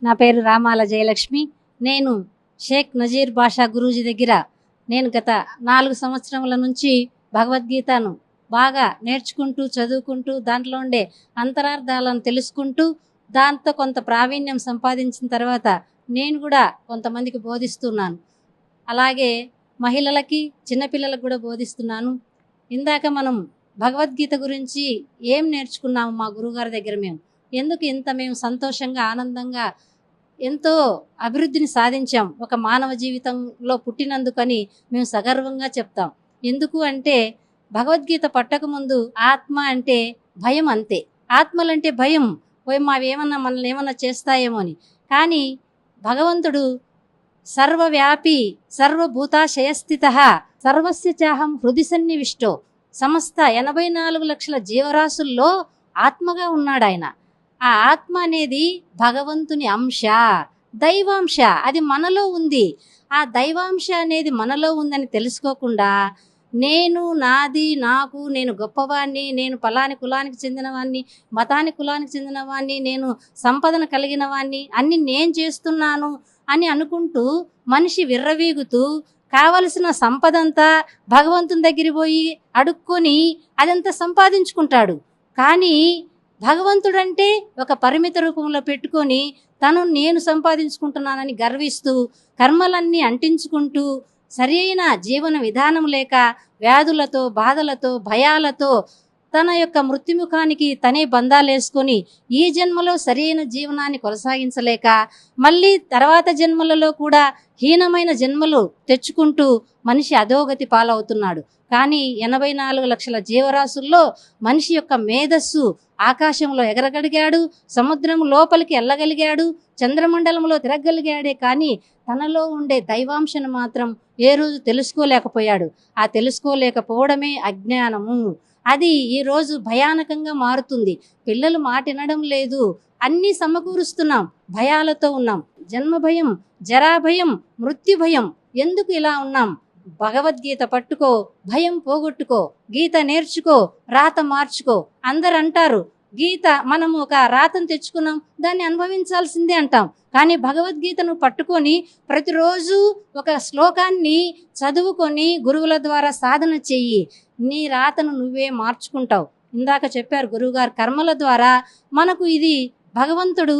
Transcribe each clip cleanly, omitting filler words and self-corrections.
నా పేరు రామాల జయలక్ష్మి. నేను షేక్ నజీర్ బాషా గురూజీ దగ్గర నేను గత 4 సంవత్సరముల నుంచి భగవద్గీతను బాగా నేర్చుకుంటూ చదువుకుంటూ దాంట్లో ఉండే అంతరార్థాలను తెలుసుకుంటూ దాంతో కొంత ప్రావీణ్యం సంపాదించిన తర్వాత నేను కూడా కొంతమందికి బోధిస్తున్నాను. అలాగే మహిళలకి చిన్నపిల్లలకు కూడా బోధిస్తున్నాను. ఇందాక మనం భగవద్గీత గురించి ఏం నేర్చుకున్నాము మా గురువుగారి దగ్గర ఎందుకు ఇంత మేము సంతోషంగా ఆనందంగా ఎంతో అభివృద్ధిని సాధించాం ఒక మానవ జీవితంలో పుట్టినందుకని మేము సగర్వంగా చెప్తాం. ఎందుకు అంటే భగవద్గీత పట్టకముందు ఆత్మ అంటే భయం, అంతే. ఆత్మలంటే భయం, పోయి మావేమన్నా మనల్ని ఏమన్నా చేస్తాయేమో అని. కానీ భగవంతుడు సర్వవ్యాపి సర్వభూతాశయస్థిత సర్వస్య చాహం హృది సన్నివిష్టో, సమస్త 84 లక్షల జీవరాశుల్లో ఆత్మగా ఉన్నాడు ఆయన. ఆ ఆత్మ అనేది భగవంతుని అంశ, దైవాంశ, అది మనలో ఉంది. ఆ దైవాంశ అనేది మనలో ఉందని తెలుసుకోకుండా నేను, నాది, నాకు, నేను గొప్పవాణ్ణి, నేను పలాని కులానికి చెందినవాణ్ణి, మతాని కులానికి చెందినవాణ్ణి, నేను సంపదను కలిగిన వాణ్ణి, అన్ని నేను చేస్తున్నాను అని అనుకుంటూ మనిషి విర్రవీగుతూ కావలసిన సంపదంతా భగవంతుని దగ్గర పోయి అడుక్కొని అదంతా సంపాదించుకుంటాడు. కానీ భగవంతుడంటే ఒక పరిమిత రూపంలో పెట్టుకొని నేను సంపాదించుకుంటున్నానని గర్విస్తూ కర్మలన్నీ అంటించుకుంటూ సరి అయిన జీవన విధానం లేక వ్యాధులతో, బాధలతో, భయాలతో తన యొక్క మృత్యుముఖానికి తనే బంధాలేసుకొని ఈ జన్మలో సరైన జీవనాన్ని కొనసాగించలేక మళ్ళీ తర్వాత జన్మలలో కూడా హీనమైన జన్మలు తెచ్చుకుంటూ మనిషి అధోగతి పాలవుతున్నాడు. కానీ 84 లక్షల జీవరాశుల్లో మనిషి యొక్క మేధస్సు ఆకాశంలో ఎగరగలిగాడు, సముద్రం లోపలికి వెళ్ళగలిగాడు, చంద్రమండలంలో తిరగగలిగాడే కానీ తనలో ఉండే దైవాంశను మాత్రం ఏ రోజు తెలుసుకోలేకపోయాడు. ఆ తెలుసుకోలేకపోవడమే అజ్ఞానము. అది ఈరోజు భయానకంగా మారుతుంది. పిల్లలు మాట వినడం లేదు, అన్నీ సమకూరుస్తున్నాం, భయాలతో ఉన్నాం. జన్మ భయం, జరా భయం, మృత్యు భయం. ఎందుకు ఇలా ఉన్నాం? భగవద్గీత పట్టుకో, భయం పోగొట్టుకో, గీత నేర్చుకో, రాత మార్చుకో. అందరు అంటారు గీత, మనము ఒక రాతను తెచ్చుకున్నాం, దాన్ని అనుభవించాల్సిందే అంటాం. కానీ భగవద్గీతను పట్టుకొని ప్రతిరోజు ఒక శ్లోకాన్ని చదువుకొని గురువుల ద్వారా సాధన చెయ్యి, నీ రాతను నువ్వే మార్చుకుంటావు. ఇందాక చెప్పారు గురువుగారు, కర్మల ద్వారా మనకు ఇది భగవంతుడు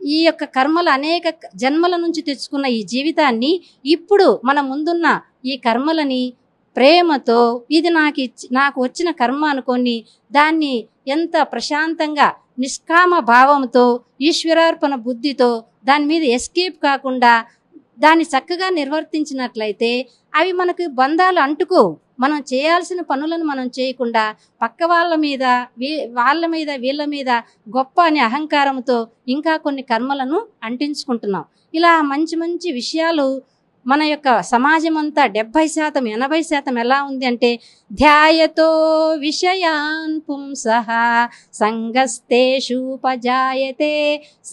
ఈ యొక్క కర్మలు అనేక జన్మల నుంచి తెచ్చుకున్న ఈ జీవితాన్ని ఇప్పుడు మన ముందున్న ఈ కర్మలని ప్రేమతో ఇది నాకు వచ్చిన కర్మ అనుకొని దాన్ని ఎంత ప్రశాంతంగా నిష్కామ భావంతో ఈశ్వరార్పణ బుద్ధితో దాని మీద ఎస్కేప్ కాకుండా దాన్ని చక్కగా నిర్వర్తించినట్లయితే అవి మనకు బంధాలు అంటుకో. మనం చేయాల్సిన పనులను మనం చేయకుండా పక్క వాళ్ళ మీద వీళ్ళ మీద గొప్ప అనే అహంకారంతో ఇంకా కొన్ని కర్మలను అంటించుకుంటున్నాం. ఇలా మంచి మంచి విషయాలు మన యొక్క సమాజం అంతా 70% 80% ఎలా ఉంది అంటే ధ్యాయతో విషయాన్ పుంసః సంగస్తేషూపజాయతే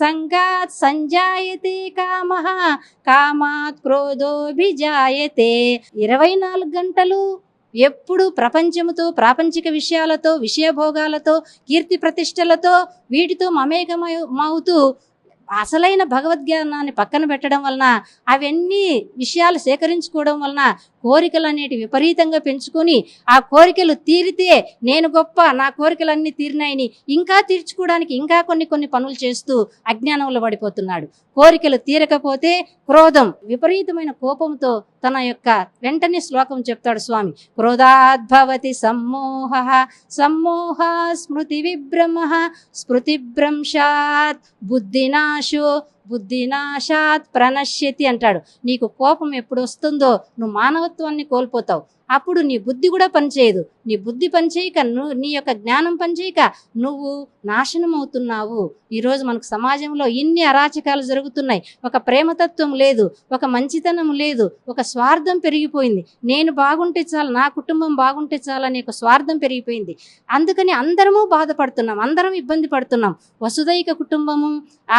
సంగాత్ సంజాయతే కామః కామాత్ క్రోధోభిజాయతే. 24 గంటలు ఎప్పుడు ప్రపంచముతో, ప్రాపంచిక విషయాలతో, విషయభోగాలతో, కీర్తి ప్రతిష్టలతో వీటితో మమేకమవుతూ అసలైన భగవద్జ్ఞానాన్ని పక్కన పెట్టడం వలన అవన్నీ విషయాలు సేకరించుకోవడం వలన కోరికలు అనేటి విపరీతంగా పెంచుకొని ఆ కోరికలు తీరితే నేను గొప్ప, నా కోరికలన్నీ తీరినాయని ఇంకా తీర్చుకోవడానికి ఇంకా కొన్ని పనులు చేస్తూ అజ్ఞానంలో పడిపోతున్నాడు. కోరికలు తీరకపోతే క్రోధం, విపరీతమైన కోపంతో తన యొక్క వెంటనే శ్లోకం చెప్తాడు స్వామి, క్రోధాద్భవతి సమ్మోహః సమ్మోహా స్మృతి విభ్రమః స్మృతిభ్రంశాత్ బుద్ధినాశో బుద్ధినాశాత్ ప్రణశ్యతి అంటాడు. నీకు కోపం ఎప్పుడు వస్తుందో నువ్వు మానవత్వాన్ని కోల్పోతావు. అప్పుడు నీ బుద్ధి కూడా పనిచేయదు. నీ బుద్ధి పనిచేయక నీ యొక్క జ్ఞానం పనిచేయక నువ్వు నాశనం అవుతున్నావు. ఈరోజు మనకు సమాజంలో ఇన్ని అరాచకాలు జరుగుతున్నాయి. ఒక ప్రేమతత్వం లేదు, ఒక మంచితనం లేదు, ఒక స్వార్థం పెరిగిపోయింది. నేను బాగుంటే చాలు, నా కుటుంబం బాగుంటే చాలు అనే ఒక స్వార్థం పెరిగిపోయింది. అందుకని అందరము బాధపడుతున్నాం, అందరం ఇబ్బంది పడుతున్నాం. వసుదైక కుటుంబము,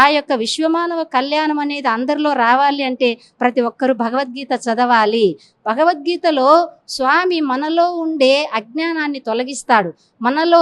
ఆ యొక్క విశ్వమానవ కళ్యాణం అనేది అందరిలో రావాలి అంటే ప్రతి ఒక్కరూ భగవద్గీత చదవాలి. భగవద్గీతలో స్వామి మనలో ఉండే అజ్ఞానాన్ని తొలగిస్తాడు. మనలో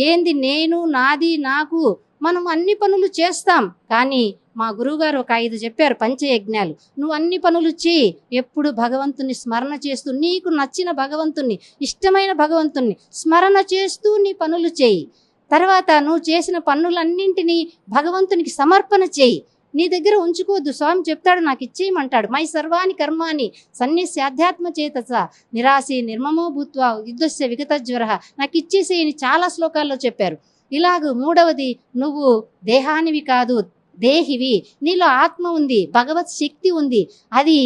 ఏంది నేను, నాది, నాకు, మనం అన్ని పనులు చేస్తాం. కానీ మా గురువుగారు ఒక 5 చెప్పారు పంచయజ్ఞాలు. నువ్వు అన్ని పనులు చేయి, ఎప్పుడు భగవంతుని స్మరణ చేస్తూ నీకు నచ్చిన భగవంతుని, ఇష్టమైన భగవంతుని స్మరణ చేస్తూ నీ పనులు చేయి. తర్వాత నువ్వు చేసిన పనులన్నింటినీ భగవంతునికి సమర్పణ చేయి, నీ దగ్గర ఉంచుకోవద్దు. స్వామి చెప్తాడు, నాకు ఇచ్చేయమంటాడు. మై సర్వాణి కర్మాని సన్యస్యాధ్యాత్మ చేతస నిరాశి నిర్మమో భూత్వా యుద్ధస్య విగతజ్వర, నాకు ఇచ్చేసేయని చాలా శ్లోకాల్లో చెప్పారు. ఇలాగ మూడవది, నువ్వు దేహానివి కాదు, దేహివి. నీలో ఆత్మ ఉంది, భగవత్ శక్తి ఉంది, అది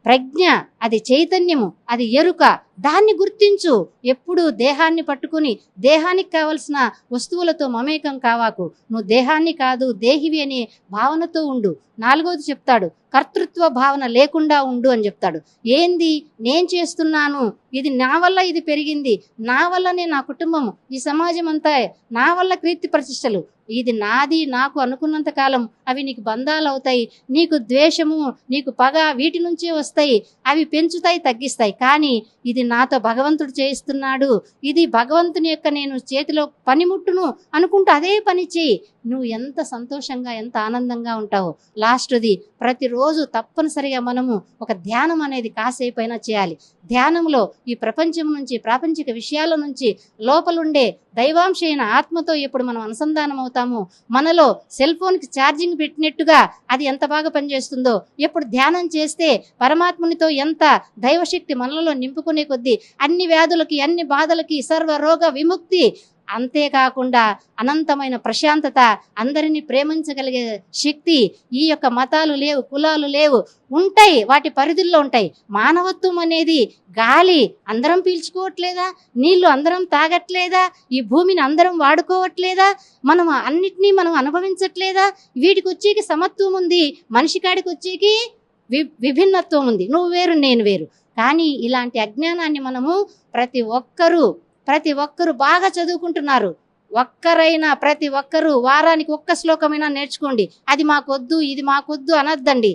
ప్రజ్ఞ, అది చైతన్యము, అది ఎరుక. దాన్ని గుర్తించు. ఎప్పుడు దేహాన్ని పట్టుకుని దేహానికి కావలసిన వస్తువులతో మమేకం కావాకు. నువ్వు దేహాన్ని కాదు, దేహివి అనే భావనతో ఉండు. 4వది చెప్తాడు, కర్తృత్వ భావన లేకుండా ఉండు అని చెప్తాడు. ఏంది నేను చేస్తున్నాను, ఇది నా వల్ల ఇది పెరిగింది, నా వల్లనే నా కుటుంబము, ఈ సమాజం అంతా నా వల్ల కీర్తి ప్రతిష్టలు, ఇది నాది నాకు అనుకున్నంత కాలం అవి నీకు బంధాలు అవుతాయి. నీకు ద్వేషము, నీకు పగ వీటి నుంచే వస్తాయి. అవి పెంచుతాయి, తగ్గిస్తాయి. కానీ ఇది నాతో భగవంతుడు చేయిస్తున్నాడు, ఇది భగవంతుని యొక్క నేను చేతిలో పనిముట్టును అనుకుంటూ అదే పని చేయి. నువ్వు ఎంత సంతోషంగా, ఎంత ఆనందంగా ఉంటావో. లాస్ట్ది, ప్రతిరోజు తప్పనిసరిగా మనము ఒక ధ్యానం అనేది కాసేపైనా చేయాలి. ధ్యానంలో ఈ ప్రపంచం నుంచి, ప్రాపంచిక విషయాల నుంచి లోపలుండే దైవాంశ అయిన ఆత్మతో ఎప్పుడు మనం అనుసంధానం అవుతామో, మనలో సెల్ ఫోన్కి ఛార్జింగ్ పెట్టినట్టుగా అది ఎంత బాగా పనిచేస్తుందో, ఎప్పుడు ధ్యానం చేస్తే పరమాత్మునితో ఎంత దైవశక్తి మనలో నింపుకునే కొద్దీ అన్ని వ్యాధులకి, అన్ని బాధలకి సర్వ రోగ విముక్తి, అంతేకాకుండా అనంతమైన ప్రశాంతత, అందరినీ ప్రేమించగలిగే శక్తి. ఈ యొక్క మతాలు లేవు, కులాలు లేవు, ఉంటాయి, వాటి పరిధుల్లో ఉంటాయి. మానవత్వం అనేది గాలి అందరం పీల్చుకోవట్లేదా, నీళ్లు అందరం తాగట్లేదా, ఈ భూమిని అందరం వాడుకోవట్లేదా, మనం అన్నిటినీ మనం అనుభవించట్లేదా? వీటికి వచ్చేకి సమత్వం ఉంది, మనిషి కాడికి వచ్చేకి విభిన్నత్వం ఉంది. నువ్వు వేరు, నేను వేరు. కానీ ఇలాంటి అజ్ఞానాన్ని మనము ప్రతి ఒక్కరూ బాగా చదువుకుంటున్నారు. ఒక్కరైనా, ప్రతి ఒక్కరూ వారానికి ఒక్క శ్లోకమైనా నేర్చుకోండి. అది మాకొద్దు, ఇది మాకొద్దు అనద్దండి.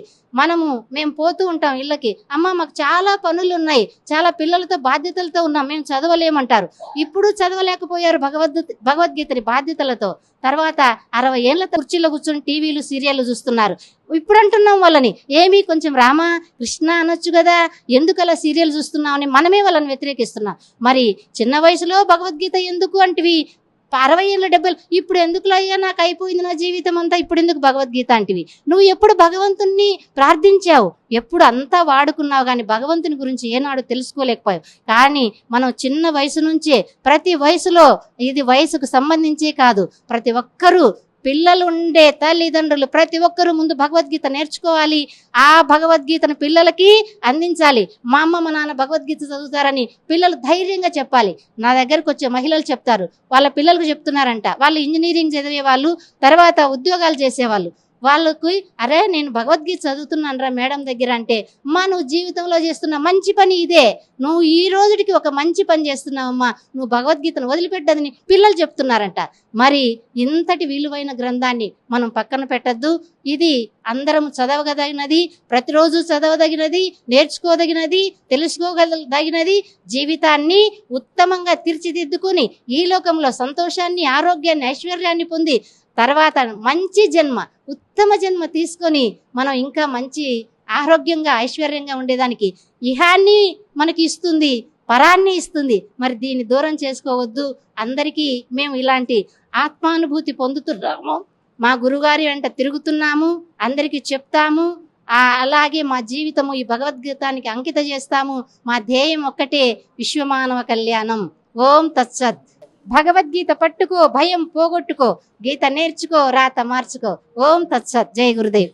మేము పోతూ ఉంటాం ఇళ్ళకి, అమ్మ మాకు చాలా పనులు ఉన్నాయి, చాలా పిల్లలతో బాధ్యతలతో ఉన్నాం, మేము చదవలేమంటారు. ఇప్పుడు చదవలేకపోయారు భగవద్గీతని బాధ్యతలతో. తర్వాత 60 ఏళ్ళ కుర్చీలో కూర్చొని టీవీలు, సీరియళ్ళు చూస్తున్నారు. ఇప్పుడు అంటున్నాం వాళ్ళని, ఏమీ కొంచెం రామ కృష్ణ అనొచ్చు కదా, ఎందుకు అలా సీరియల్ చూస్తున్నామని మనమే వాళ్ళని వ్యతిరేకిస్తున్నాం. మరి చిన్న వయసులో భగవద్గీత ఎందుకు అంటివి, 60 ఏళ్ళ 70 ఇప్పుడు ఎందుకులో అయ్యా, నాకు అయిపోయింది నా జీవితం అంతా, ఇప్పుడు ఎందుకు భగవద్గీత అంటివి? నువ్వు ఎప్పుడు భగవంతుణ్ణి ప్రార్థించావు, ఎప్పుడు అంతా వాడుకున్నావు, కానీ భగవంతుని గురించి ఏనాడు తెలుసుకోలేకపోయావు. కానీ మనం చిన్న వయసు నుంచే, ప్రతి వయసులో, ఇది వయసుకు సంబంధించే కాదు, ప్రతి ఒక్కరూ పిల్లలు ఉండే తల్లిదండ్రులు ప్రతి ఒక్కరూ ముందు భగవద్గీత నేర్చుకోవాలి. ఆ భగవద్గీతను పిల్లలకి అందించాలి. మా అమ్మ మా నాన్న భగవద్గీత చదువుతారని పిల్లలు ధైర్యంగా చెప్పాలి. నా దగ్గరకు వచ్చే మహిళలు చెప్తారు, వాళ్ళ పిల్లలకు చెప్తున్నారంట, వాళ్ళు ఇంజనీరింగ్ చదివే వాళ్ళు, తర్వాత ఉద్యోగాలు చేసేవాళ్ళు. వాళ్ళకి, అరే నేను భగవద్గీత చదువుతున్నాను రా మేడం దగ్గర అంటే, అమ్మా నువ్వు జీవితంలో చేస్తున్న మంచి పని ఇదే, నువ్వు ఈ రోజుకి ఒక మంచి పని చేస్తున్నావమ్మా, నువ్వు భగవద్గీతను వదిలిపెట్టదని పిల్లలు చెప్తున్నారంట. మరి ఇంతటి విలువైన గ్రంథాన్ని మనం పక్కన పెట్టద్దు. ఇది అందరం చదవదగినది, ప్రతిరోజు చదవదగినది, నేర్చుకోదగినది, తెలుసుకోదగినది, జీవితాన్ని ఉత్తమంగా తీర్చిదిద్దుకుని ఈ లోకంలో సంతోషాన్ని, ఆరోగ్యాన్ని, ఐశ్వర్యాన్ని పొంది తర్వాత మంచి జన్మ, ఉత్తమ జన్మ తీసుకొని మనం ఇంకా మంచి ఆరోగ్యంగా, ఐశ్వర్యంగా ఉండేదానికి ఇహాన్ని మనకి ఇస్తుంది, పరాన్ని ఇస్తుంది. మరి దీన్ని దూరం చేసుకోవద్దు. అందరికీ మేము ఇలాంటి ఆత్మానుభూతి పొందుతున్నాము, మా గురుగారి వెంట తిరుగుతున్నాము, అందరికీ చెప్తాము. అలాగే మా జీవితము ఈ భగవద్గీతానికి అంకిత చేస్తాము. మా ధ్యేయం ఒక్కటే, విశ్వమానవ కళ్యాణం. ఓం తత్సత్. భగవద్గీత పట్టుకో, భయం పోగొట్టుకో, గీత నేర్చుకో, రాత మార్చుకో. ఓం తత్సత్. జై గురుదేవ్.